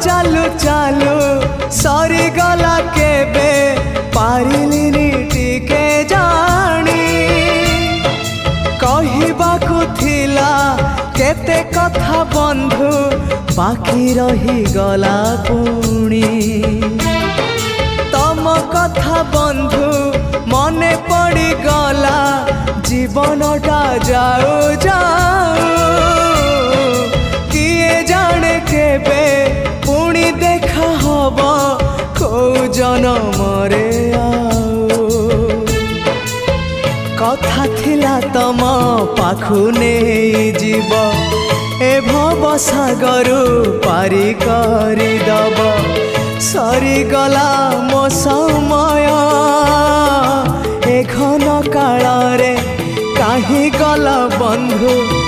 चालू चालू सरीगला केबे पारिलिनी टिके जानी कहिबाकु थिला केते कथा बंधु बाकी रही गला पुणी तम कथा बंधु मने पड़ी गला जीवनटा जाऊ जाऊ किए जाने केबे पुणी देखा हब को जनमरे कथा थिला तम पाखु नहीं जीव ए भव सागरु पारी करी दब सरीगला मो समय ए घन काल रे काहे गल बंधु।